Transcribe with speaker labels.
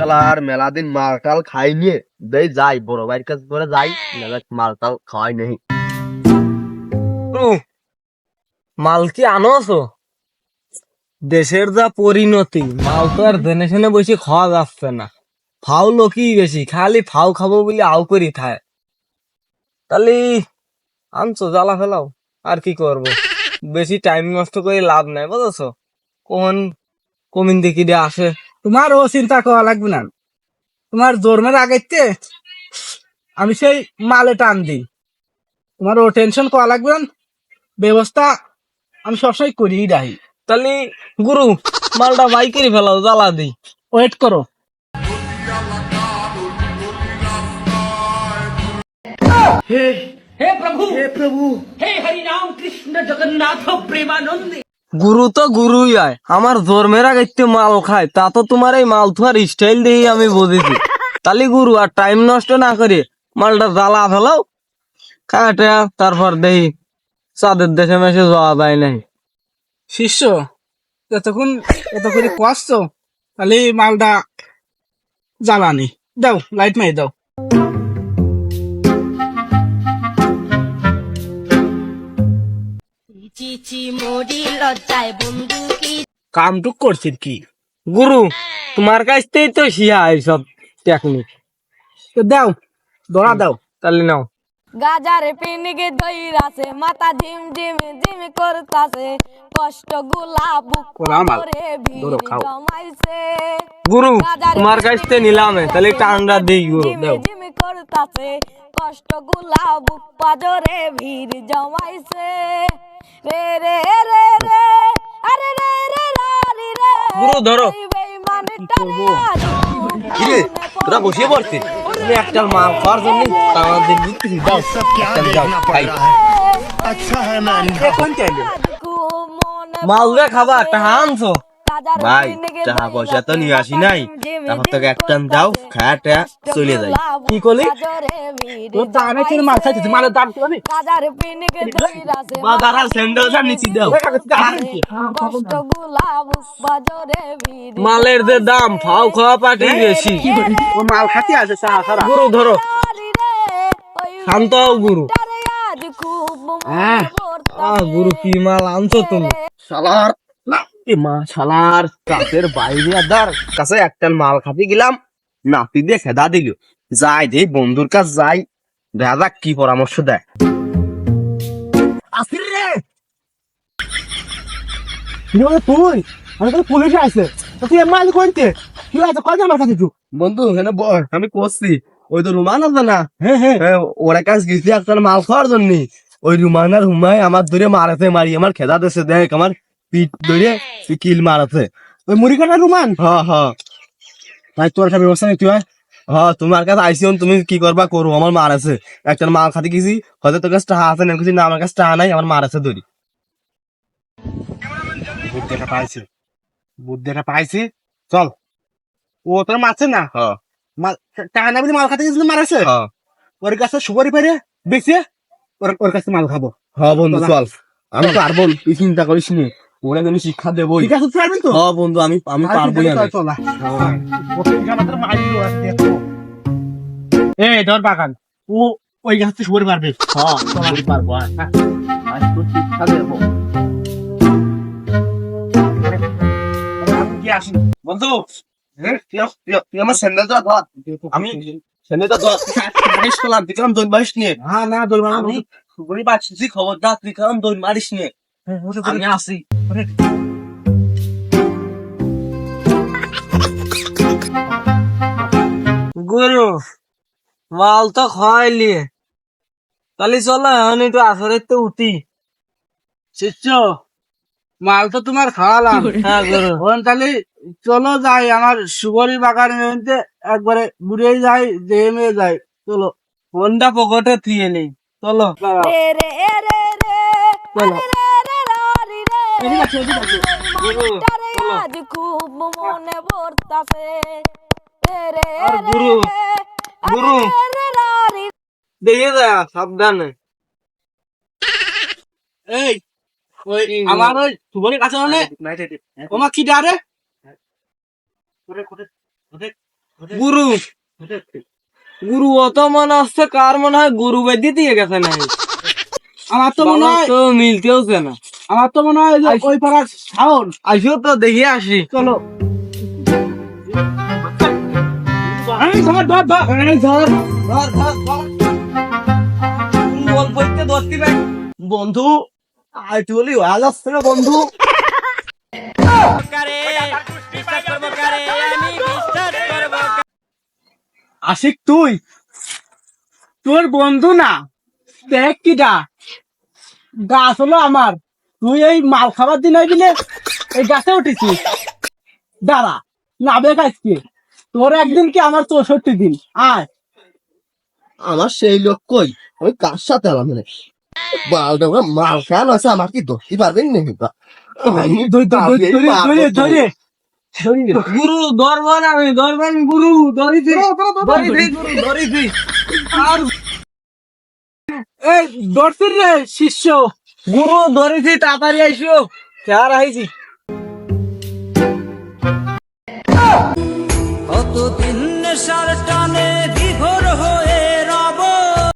Speaker 1: শালার মেলাদিন মালটাল খাই নিয়ে দেই যাই বড় ভাইয়ের কাছে করে যাই মালটাল খাওয়াই নেই।
Speaker 2: মাল কি আনোছো? দেশের যা পরিণতি, মাল তো আর জেনে শুনে বসে খাওয়া যাচ্ছে না। ফাউ লোকই বেশি, খালি ফাউ খাবো বলে আউ করি খায়। তাহলে আনছো জ্বালা ফেলাও, আর কি করব। বেশি টাইম নষ্ট করে লাভ নাই, বুঝেছো? কোন কমিন দেখি দিয়ে আসে।
Speaker 3: তোমার ও চিন্তা করা লাগবে না, তোমার জন্মের আগেতে আমি সেই মালে টান দিই, তোমার ও টেনশন করা লাগবে না, ব্যবস্থা আমি সবসময় করিই রাখি।
Speaker 2: তাহলে গুরু মালটা বাইকেরই ফেলাও, জ্বালা দিই।
Speaker 3: ওয়েট করো।
Speaker 2: গুরু তো গুরুই আয়, আমার জন্মের আগে মাল খায়, তা তো তোমার এই মাল থুয়ার স্টাইল দেখেই আমি বুঝেছি। তাহলে গুরু আর টাইম নষ্ট না করে মালটা জ্বালা ফেলাও, কাটে তারপর দেখি চাঁদের দেশে মেশে যাওয়া যায় নাই।
Speaker 3: শিষ্য, যতক্ষণ এত করে কষ্ট, তাহলে মালটা জ্বালানি দাও, লাইট মারি দাও। কামটুক করছিস কি
Speaker 2: গুরু তোমার কাছ থেকেই তো শিয়া এইসব টেকনিক।
Speaker 3: তো দাও, ধরা দাও।
Speaker 2: তাহলে নাও।
Speaker 4: গাজার পিনিকে দইরাছে, মাথা ঝিম ঝিম ঝিম করতাছে, কষ্ট গুলা বুক করে ভিড় জমাইছে।
Speaker 2: গুরু তোমার কাছ থেকে নিলাম, তাহলে টান্ডা দিই গুরু দাও।
Speaker 4: ঝিম করতাছে, কষ্ট গুলা বুক পাজরে ভিড় জমাইছে। রে রে রে রে আরে রে রে রারি রে।
Speaker 2: গুরু ধরো।
Speaker 1: কিরে তোরা বসে পড়ছিস?
Speaker 2: তুমি একটা মাল খাওয়ার জন্য আমাদের দিতেছি, দাও দাও খাই। মাল দিয়ে খাবা, টাকা আনছো?
Speaker 1: ভাই টাকা পয়সা তো নিয়ে আসি নাই, তারপর তোকে একটা দাও, খায়াটা চলে যাই।
Speaker 2: কি করলি?
Speaker 3: তোর দামে কিনে মাল খাইছিস, মালের দাম কি জানি?
Speaker 1: দাঁড়া স্যান্ডেল নিচে দাও।
Speaker 2: মালের যে দাম, ফাও খাওয়া পাটি বেশি।
Speaker 3: ও মাল খাতে আছে সারা সারা।
Speaker 2: গুরু ধরো, শান্ত হও গুরু। গুরু কি মাল আনছো তুমি?
Speaker 1: শালার শালার কাছের বাইরে আদার কাছে একটা মাল খাতে গেলাম, নাতি দিয়ে খেদা দিল। যাই দে বন্ধুর কাছে যাই, দেখা যাক কি পরামর্শ দেয়।
Speaker 3: আসির রে, তুই আমি তো পুলিশে আছে, তুই মাল করতে কি আছে? কয়জন মাল খাচ্ছিস?
Speaker 1: বন্ধু এখানে বল, আমি করছি ওই তো রুমান আছে না,
Speaker 3: হ্যাঁ হ্যাঁ,
Speaker 1: ওরা কাছে গেছি একটা মাল খাওয়ার জন্য। ওই রুমান আর হুমায় আমার ধরে মারাতে, মারি আমার খেদা দিচ্ছে, দেখ আমার পিঠ ধরে কিল মারাতে।
Speaker 3: ওই মুড়ি কাটার রুমান।
Speaker 1: হ্যাঁ হ্যাঁ
Speaker 3: ভাই তোর একটা ব্যবস্থা নিতে হয়।
Speaker 1: হ্যাঁ তোমার কাছে আইসি, তুমি কি করবা করো, আমার মার আছে। একটা মাল খাতে গেছি, হয়তো তোর কাছে টাকা আছে না, কিছু না, আমার কাছে টাকা নাই, আমার মার আছে ধরি।
Speaker 3: বুদ্ধিটা পাইছি, বুদ্ধিটা পাইছি, চল। ও তোর মারছে না,
Speaker 1: হ্যাঁ
Speaker 3: টাকা না বলে মাল খাতে গেছিল, মারাছে।
Speaker 1: হ্যাঁ
Speaker 3: ওর কাছে সুপারি পেরে বেঁচে ওর কাছে মাল খাবো।
Speaker 1: হ্যাঁ বন্ধু চল, আমি পারবো, তুই চিন্তা করিস নি, ওরা কিন্তু শিক্ষা দেবো।
Speaker 3: ঠিক আছে, পারবেন তো?
Speaker 1: হ্যাঁ বন্ধু আমি পারবো।
Speaker 3: এই ধর বাগান, ও ওই গাছ থেকে সুপারি পারবে।
Speaker 1: হ্যাঁ পারবো, শিক্ষা দেবো। বন্ধু তুই আমার স্যান্ডেলটা ধর, আমি স্যান্ডেলটা ধর, মারিস পেলাম, তুই কেমন দৌড় মারিস নিয়ে।
Speaker 3: হ্যাঁ না দৌড় মারবো।
Speaker 1: আমি সুপারি পাচ্ছি, খবরদার তুই কেমন দৌড় মারিস নিয়ে, আমি আসি।
Speaker 2: গুরু মাল তো খাওয়াইলি, তাহলে চলো এখন একটু আসরের তো উঠি।
Speaker 3: শিষ্য, মাল তো তোমার খাওয়ালাম।
Speaker 2: হ্যাঁ গুরু।
Speaker 3: এখন তাহলে চলো যাই, আমার সুপারি বাগানে একবারে ঘুরে যাই, দেমে যাই। চলো,
Speaker 2: ফোনটা পকেটে থুয়ে নেই, চলো।
Speaker 4: রে রে রে রে
Speaker 3: চলো।
Speaker 4: রে রে রারি রে।
Speaker 3: এদিকে আসো, এদিকে আসো।
Speaker 2: গুরু,
Speaker 4: মাইটারে
Speaker 2: চলো।
Speaker 4: আজ খুব মনে পড়তাছে। রে রে
Speaker 2: আর
Speaker 4: রে
Speaker 2: গুরু,
Speaker 4: রে
Speaker 2: গুরু
Speaker 4: রে রে রারি।
Speaker 2: দেখে যা সাবধানে।
Speaker 3: এই ওই আমার ওই সুপারি কাছে ওমা কি ডারে?
Speaker 2: গুরু গুরু অত মনে হচ্ছে কার মনে হয় গুরু বেদি দিয়ে গেছে না
Speaker 3: আমার তো মনে হয়
Speaker 2: তো মিলতেওছে না
Speaker 3: আমার তো মনে হয় যে ওই পাড়ার শাওন।
Speaker 2: আসিও তো দেখে আসি
Speaker 3: চলো এই ধর ধর ধর এই ধর ধর ধর ধর।
Speaker 2: বল বইতে ধরতে পাই
Speaker 1: বন্ধু আইটি বলি হয়ে যাচ্ছে না বন্ধু।
Speaker 3: আশিক তুই তোর বন্ধু না দেখ কিটা গাছ হলো আমার, তুই এই মাল খাবার দিন দিলে এই গাছে উঠেছিস। দাঁড়া নাবে আজকে তোর একদিন কি আমার 64 দিন। আয়
Speaker 1: আমার সেই লোক কই, আমি কার সাথে আলাম মানে বালটা মাল খান আছে, আমার কি ধরতে পারবেন নাকি?
Speaker 3: ধরে
Speaker 2: গুরু ধরবো না আমি ধরবেন গুরু ধরিছি গুরু ধরিছি আর
Speaker 3: এই দর্শির রে শিষ্য।
Speaker 2: গুরু ধরিছি তাড়াতাড়ি আইসো চার আইছি
Speaker 5: কতদিন নেশার টানে